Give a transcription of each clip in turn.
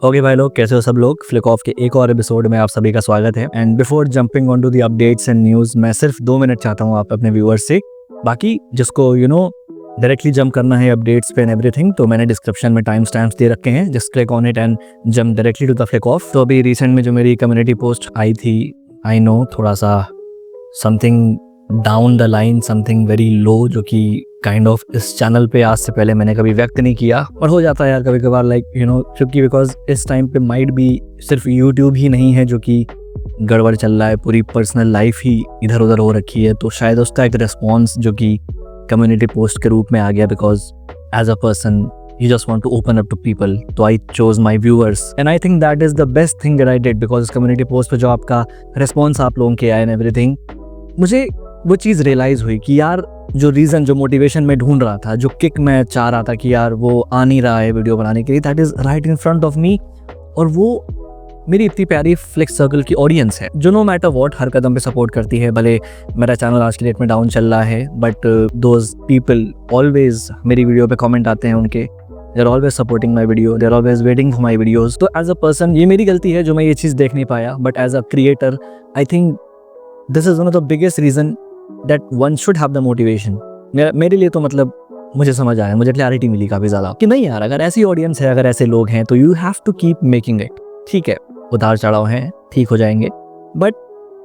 Okay भाई लोग, कैसे हो सब लोग। फ्लिक ऑफ के एक और एपिसोड में आप सभी का स्वागत है। And before jumping on to the updates and news, मैं सिर्फ 2 मिनट चाहता हूँ आप अपने व्यूअर्स से। बाकी जिसको डायरेक्टली जंप करना है अपडेट्स पे एंड एवरीथिंग, तो मैंने डिस्क्रिप्शन में टाइम स्टैम्प्स दे रखे हैं। Just click on it and jump directly to the flick off. तो अभी रिसेंट में जो मेरी कम्युनिटी पोस्ट आई थी, आई नो थोड़ा सा something down the line, something very low, जो कि काइंड ऑफ इस चैनल पे आज से पहले मैंने कभी व्यक्त नहीं किया। और हो जाता है यार कभी कभार, क्योंकि बिकॉज इस टाइम पे माइट भी सिर्फ यूट्यूब ही नहीं है जो कि गड़बड़ चल रहा है, पूरी पर्सनल लाइफ ही इधर उधर हो रखी है। तो शायद उसका एक रिस्पॉन्स जो कि कम्युनिटी पोस्ट के रूप में आ गया, because as a person you just want to open up to people, तो I chose my viewers and I think that is the best thing that I did, because community post पे जो आपका response आप लोगों के आया and everything, मुझे वो चीज़ रियलाइज़ हुई कि यार जो रीज़न, जो मोटिवेशन मैं ढूंढ रहा था, जो किक मैं चाह रहा था कि यार वो आ नहीं रहा है वीडियो बनाने के लिए, that is right in front of me. और वो मेरी इतनी प्यारी फ्लिक सर्कल की ऑडियंस है जो नो मैटर व्हाट हर कदम पे सपोर्ट करती है। भले मेरा चैनल आज की डेट में डाउन चल रहा है, बट दोज पीपल ऑलवेज मेरी वीडियो पे कमेंट आते हैं उनके, they are always supporting my video, they are always waiting for my videos. तो एज अ पर्सन ये मेरी गलती है जो मैं ये चीज़ देख नहीं पाया, but as a creator I think this is one of the biggest reason that one should have the motivation. मेरे लिए तो मतलब मुझे समझ आया, मुझे क्लैरिटी मिली काफ़ी ज़्यादा कि नहीं यार, अगर ऐसी ऑडियंस है, अगर ऐसे लोग हैं, तो you have to keep making it. ठीक है, उतार चढ़ाव हैं, ठीक हो जाएंगे, बट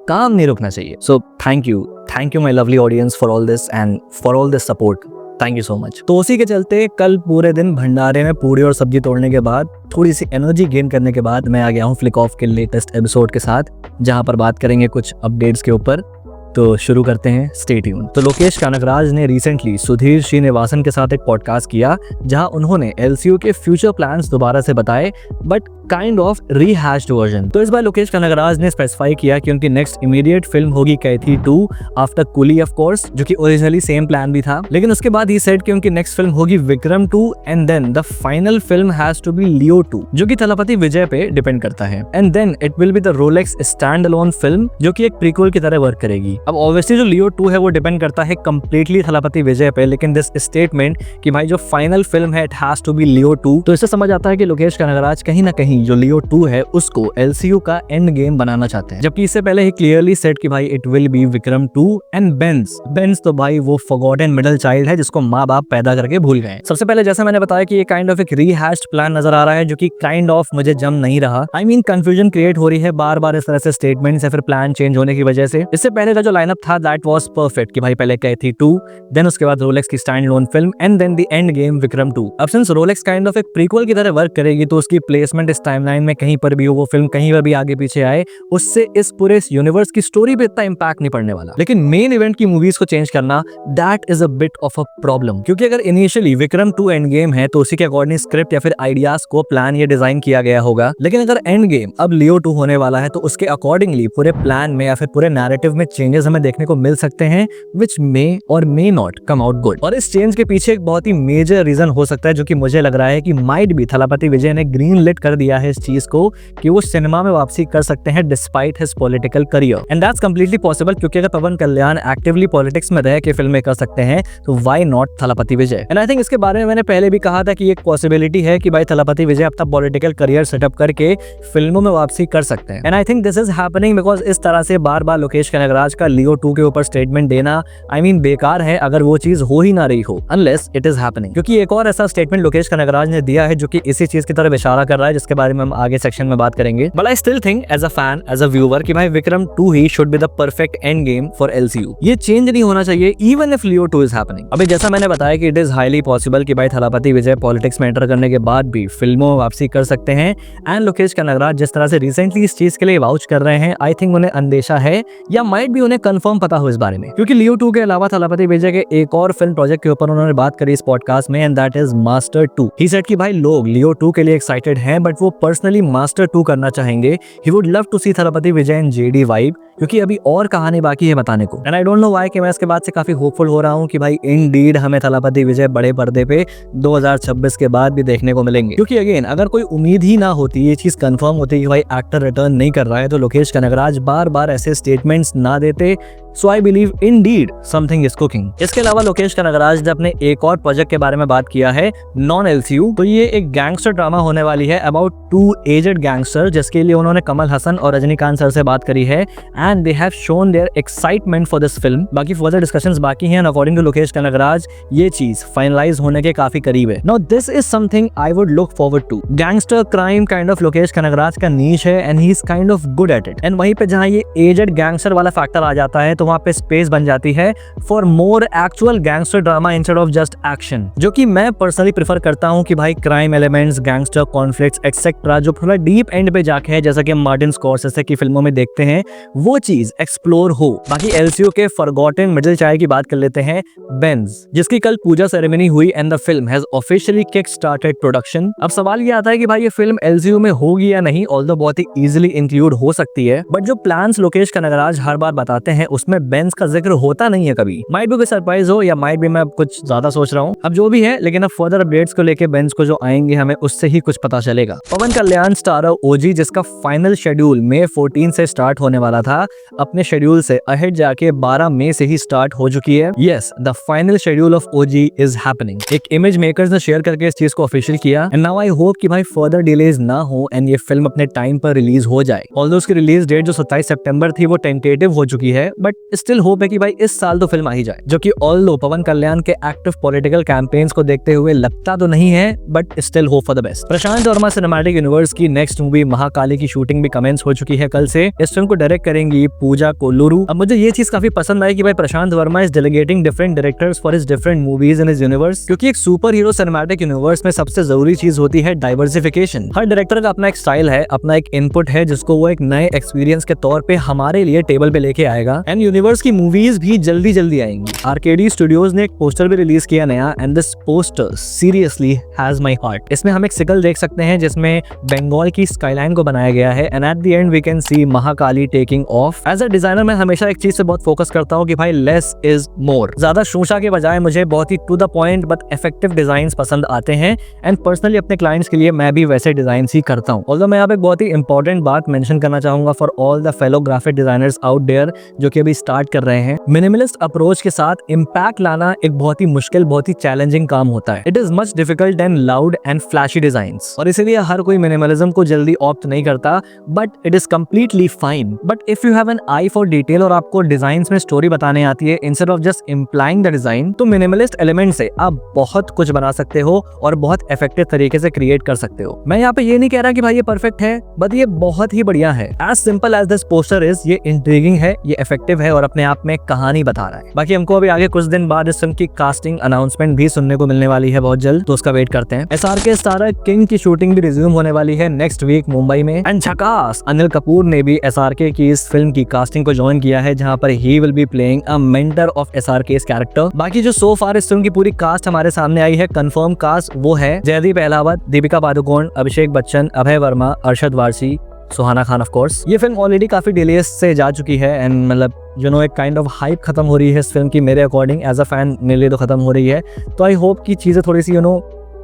काम नहीं रुकना चाहिए। So thank you my lovely audience for all this and for all this support. Thank you so much. तो उसी के चलते कल पूरे दिन भंडारे में पूरी और सब्जी तोड़ने के बाद, थोड़ी सी एनर्जी गेन करने के बाद, मैं आ गया हूँ फ्लिक ऑफ के लेटेस्ट एपिसोड के साथ, जहाँ पर बात करेंगे कुछ अपडेट्स के ऊपर। तो शुरू करते हैं, स्टे ट्यून। तो लोकेश कनगराज ने रिसेंटली सुधीर श्रीनिवासन के साथ एक पॉडकास्ट किया, जहां उन्होंने एलसीयू के फ्यूचर प्लान्स दोबारा से बताए, बट काइंड ऑफ रीहैश्ड वर्जन। तो इस बार लोकेश कनगराज ने स्पेसिफाई किया कि उनकी नेक्स्ट इमीडिएट फिल्म होगी कैथी 2 आफ्टर कुली ऑफ कोर्स, जो कि ओरिजिनली सेम प्लान भी था। लेकिन उसके बाद ही सेड कि उनकी नेक्स्ट फिल्म होगी Vikram 2 and then the final film has to be Leo 2, जो कि थलपति विजय पे डिपेंड करता है। And then it will be the Rolex stand alone film, जो कि एक प्रीक्वल की तरह वर्क करेगी। अब ऑब्वियसली जो लियो 2 है वो डिपेंड करता है कंप्लीटली थलपति विजय पे, लेकिन दिस स्टेटमेंट कि भाई जो फाइनल फिल्म है it has to be Leo 2, तो इससे समझ आता है कि लोकेश कनगराज कहीं ना कहीं जो लियो 2 है उसको एलसीयू का एंड गेम बनाना चाहते हैं। जबकि इससे पहले ही क्लियरली सेड कि भाई it will be Vikram 2 and बेंस तो भाई वो फॉरगॉटन मिडिल चाइल्ड है जिसको माँ बाप पैदा करके भूल गए। सबसे पहले जैसा मैंने बताया कि ये काइंड ऑफ एक रीहैश्ड प्लान नजर आ रहा है, जो कि काइंड ऑफ मुझे जम नहीं रहा। आई मीन कंफ्यूजन क्रिएट हो रही है बार बार इस तरह से स्टेटमेंट्स या फिर प्लान चेंज होने की वजह से। इससे पहले का जो लाइनअप था दैट वाज परफेक्ट कि भाई पहले कैथी 2, देन उसके बाद रोलेक्स की stand alone film and then the end game Vikram 2। अब सिंस रोलेक्स काइंड ऑफ एक प्रीक्वल की तरह वर्क करेगी, तो उसकी प्लेसमेंट इस टाइमलाइन में कहीं पर भी हो, वो फिल्म कहीं पर भी आगे पीछे आए, उससे इस पूरे यूनिवर्स की स्टोरी पे इतना इंपैक्ट नहीं पड़ने वाला। लेकिन मेन इवेंट की मूवीज को चेंज करना, that is a bit of a problem, क्योंकि अगर इनिशियली विक्रम 2 एंड गेम है तो उसी के अकॉर्डिंग स्क्रिप्ट या फिर आइडियाज को प्लान या डिजाइन किया गया होगा। लेकिन अगर एंड गेम अब लियो 2 होने वाला है, तो उसके अकॉर्डिंगली पूरे प्लान में या फिर पूरे नैरेटिव में चेंजेस हमें देखने को मिल सकते हैं, विच मे और may not come out good. और इस चेंज के पीछे एक बहुत ही मेजर रीजन हो सकता है, जो कि मुझे लग रहा है कि माइट भी थलपति विजय ने ग्रीन लिट कर दिया है इस चीज को कि वो सिनेमा में वापसी कर सकते हैं despite his political career. And that's completely possible, क्योंकि अगर पवन कल्याण एक्टिवली पॉलिटिक्स में रह के फिल्में कर सकते हैं, तो why not Thalapathy Vijay. And I think इसके बारे में मैंने पहले भी कहा था कि एक पॉसिबिलिटी है कि भाई थलपति विजय अपना पॉलिटिकल करियर सेटअप करके फिल्मों में वापसी कर सकते हैं। And I think this is happening because इस तरह से बार बार लोकेश कनगराज का लियो 2 के ऊपर स्टेटमेंट देना आई मीन बेकार है, अगर वो चीज हो ही ना रही हो, अनलेस इट इज हैपनिंग। क्योंकि एक और ऐसा स्टेटमेंट लोकेश कनगराज ने दिया है जो कि इसी चीज की तरफ इशारा कर रहा है, जिसके बारे में हम आगे सेक्शन में बात करेंगे। But I still think as a fan, as a viewer, कि भाई विक्रम 2 ही should be the perfect end game for LCU. ये चेंज नहीं होना चाहिए even if Leo 2 is happening. अभी जैसा मैंने बताया कि इट इज हाईली पॉसिबल कि भाई थलपति विजय पॉलिटिक्स में एंटर करने के बाद भी फिल्मों में वापसी कर सकते हैं। एंड लोकेश कनगराज जिस तरह से रिसेंटली इस चीज के लिए वाउच कर रहे हैं, आई थिंक उन्हें अंदेशा है या माइट भी उन्हें कंफर्म पता हो इस बारे में, क्योंकि लियो 2 के अलावा थलपति विजय के एक और फिल्म प्रोजेक्ट के ऊपर उन्होंने बात करी इस पॉडकास्ट में, and that is master 2। He said कि भाई लोग लियो 2 के लिए एक्साइटेड हैं, बट वो पर्सनली मास्टर 2 करना चाहेंगे। He would love to see Thalapathy Vijay and JD vibe, क्योंकि अभी और कहानी बाकी है बताने को। And I don't know why कि मैं इसके बाद से काफी होपफुल हो रहा हूँ कि भाई इंडीड हमें थलपति विजय बड़े पर्दे पे 2026 के बाद भी देखने को मिलेंगे। क्योंकि अगेन अगर कोई उम्मीद ही ना होती, ये चीज कंफर्म होती कि भाई एक्टर रिटर्न नहीं कर रहा है, तो लोकेश कनगराज बार बार ऐसे स्टेटमेंट्स ना देते, so I believe indeed something is cooking. इसके अलावा लोकेश कनगराज ने अपने एक और प्रोजेक्ट के बारे में बात किया है, नॉन एलसीयू। तो ये एक गैंगस्टर ड्रामा होने वाली है अबाउट 2 एजेड गैंगस्टर, जिसके लिए उन्होंने कमल हसन और रजनीकांत सर से बात करी है and they have shown their excitement for this film. बाकी फर्दर डिस्कशंस बाकी हैं, अकॉर्डिंग टू लोकेश कनगराज ये चीज फाइनलाइज होने के काफी करीब है। Now this is something I would look forward to. Gangster crime kind of Lokesh Kanagaraj का नीश है and he is kind of good at it. And वहीं पे जहां ये एजेड गैंगस्टर वाला फैक्टर आ जाता है तो वहां पे स्पेस बन जाती है for more actual gangster drama instead of just action, जो कि मैं पर्सनली प्रेफर करता हूं कि भाई crime elements, gangster conflicts etcetera जो थोड़ा डीप एंड पे जाके है, जैसा कि मार्टिन स्कॉर्सेसे की फिल्मों में देखते हैं, वो चीज एक्सप्लोर हो। बाकी एलसीयू के फॉरगॉटन मिडिल चाइल्ड की बात कर लेते हैं, बेंज, जिसकी कल पूजा सेरेमनी हुई and the film has officially kick started production. अब सवाल ये आता है कि भाई ये फिल्म एलसीयू में होगी या नहीं, ऑल्दो बहुत ही इजीली इंक्लूड हो सकती है, बट जो प्लान्स लोकेश कनगराज हर बार बताते हैं उसमें बेंज का जिक्र होता नहीं है कभी। माइट बी सरप्राइज हो या माइट बी मैं कुछ ज्यादा सोच रहा हूँ, अब जो भी है, लेकिन अब फर्दर अपडेट्स को लेके बेंज को जो आएंगे हमें उससे ही कुछ पता चलेगा। पवन कल्याण स्टारर ओजी, जिसका फाइनल शेड्यूल मई 14 से स्टार्ट होने वाला था, अपने शेड्यूल से अहेड जाके 12 मई से ही स्टार्ट हो चुकी है। Yes, the final schedule of OG is happening. एक इमेज मेकर्स ने शेयर करके इस चीज को ऑफिशियल किया एंड नाउ आई होप कि भाई फर्दर डिलेज ना हो एंड ये फिल्म अपने टाइम पर रिलीज हो जाए। ऑल्दो उसकी रिलीज डेट जो 27 सितंबर थी वो टेंटेटिव हो चुकी है, बट स्टिल होप है कि भाई इस साल तो फिल्म आ ही जाए, जो कि ऑल्दो पवन कल्याण के एक्टिव पॉलिटिकल कैंपेन्स को देखते हुए लगता तो नहीं है, but still hope for the best. Prashant Verma cinematic universe की नेक्स्ट मूवी महाकाली की शूटिंग भी कमेंस हो चुकी है कल से। इस फिल्म को डायरेक्ट करेंगी पूजा कोल्लूरू। अब मुझे ये चीज काफी पसंद आई कि भाई Prashant Varma is delegating different directors for his different movies in his universe, क्योंकि एक सुपर हीरो सिनेमैटिक यूनिवर्स में सबसे जरूरी चीज होती है डाइवर्सिफिकेशन। हर डायरेक्टर का अपना एक स्टाइल है, अपना एक इनपुट है, जिसको वो एक नए एक्सपीरियंस के तौर पे हमारे लिए टेबल पे लेके आएगा एंड यूनिवर्स की मूवीज भी जल्दी जल्दी आएंगी। आरकेडी स्टूडियोज ने एक पोस्टर भी रिलीज किया नया and this poster seriously has my heart. इसमें हम एक सिकल देख सकते हैं जिसमें बंगाल की स्काईलाइन को बनाया गया है and at the end we can see Mahakali taking off. As a designer मैं हमेशा एक चीज से बहुत फोकस करता हूँ कि भाई लेस इज मोर। ज्यादा शूशा के बजाय मुझे बहुत ही to the point but effective design पसंद आते हैं एंड पर्सनली अपने क्लाइंट्स के लिए मैं भी वैसे डिजाइन ही करता हूँ। ऑल्दो मैं यहाँ पे एक बहुत ही इंपॉर्टेंट बात मेंशन करना चाहूंगा for all the fellow graphic designers out there जो कि अभी स्टार्ट कर रहे हैं। मिनिमलिस्ट अप्रोच के साथ इम्पैक्ट लाना एक बहुत ही मुश्किल, बहुत ही चैलेंजिंग काम होता है। It is much difficult and loud and fleshy designs, और इसीलिए हर कोई मिनिमलिज्म को जल्दी ऑप्ट नहीं करता, but it is completely fine. But if you have an I for detail और आपको डिजाइन्स में स्टोरी बताने आती है instead of just implying the design, तो मिनिमलिस्ट एलिमेंट से आप बहुत कुछ बना सकते हो और बहुत इफेक्टिव तरीके से क्रिएट कर सकते हो। मैं यहाँ पे ये नहीं कह रहा कि भाई ये परफेक्ट है, बट ये बहुत ही बढ़िया है। As simple as this poster is, ये इंट्रिगिंग है, ये इफेक्टिव है और अपने आप में कहानी बता रहा है। बाकी हमको अभी आगे कुछ दिन बाद इस फिल्म की कास्टिंग अनाउंसमेंट भी सुनने को मिलने वाली है बहुत जल्द, तो उसका वेट करते हैं। एसआरके स्टारर किंग की शूटिंग भी रिज्यूम होने वाली है नेक्स्ट वीक मुंबई में एंड झकास अनिल कपूर ने भी एसआरके की इस फिल्म की कास्टिंग को ज्वाइन किया है, जहां पर he will be playing a mentor of SRK character. बाकी जो सो फार इस फिल्म की पूरी कास्ट हमारे सामने आई है, कंफर्म कास्ट, वो है जयदीप अहलावत, दीपिका पादुकोण, अभिषेक बच्चन, अभय वर्मा, अरशद वारसी, सुहाना खान ऑफ कोर्स। ये फिल्म ऑलरेडी काफी डिलेस से जा चुकी है एंड मतलब एक काइंड ऑफ हाइप खत्म हो रही है इस फिल्म की, मेरे अकॉर्डिंग एज अ फैन मेरे लिए तो खत्म हो रही है। तो आई होप कि चीजें थोड़ी सी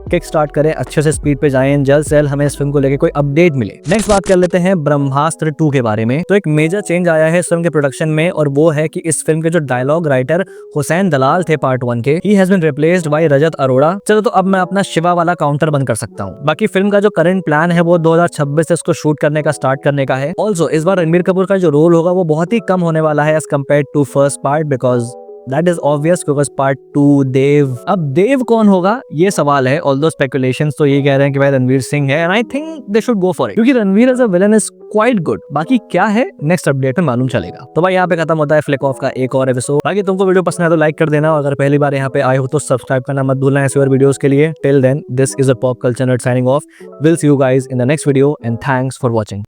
किक स्टार्ट करें, अच्छे से स्पीड पे जाएं, जल्द से जल्द हमें इस फिल्म को लेके कोई अपडेट मिले। नेक्स्ट बात कर लेते हैं ब्रह्मास्त्र 2 के बारे में। तो एक मेजर चेंज आया है इस फिल्म के प्रोडक्शन में और वो है कि इस फिल्म के जो डायलॉग राइटर हुसैन दलाल थे पार्ट 1 के, he has been replaced by Rajat Arora. चलो तो अब मैं अपना शिवा वाला काउंटर बंद कर सकता हूँ। बाकी फिल्म का जो करंट प्लान है वो 2026 से इसको शूट करने का स्टार्ट करने का है। ऑल्सो इस बार रणबीर कपूर का जो रोल होगा वो बहुत ही कम होने वाला है as compare to first part, because that is obvious, because part 2 Dev. अब देव कौन होगा ये सवाल है। ऑल्दो स्पेकुलेशंस तो ये कह रहे हैं कि भाई रणवीर सिंह है and I think they should go for it, क्योंकि Ranveer as a villain is quite good. बाकी क्या है नेक्स्ट अपडेट में मालूम चलेगा। तो भाई यहाँ पे खत्म होता है फ्लिक ऑफ का एक और एपिसोड। बाकी तुमको वीडियो पसंद है तो लाइक कर देना, और अगर पहली बार यहाँ पे आए हो तो सब्सक्राइब करना मत भूलना ऐसे और वीडियोस के लिए। Till then, this is a pop culture nerd signing off. Will see you guys in the next video and thanks for watching.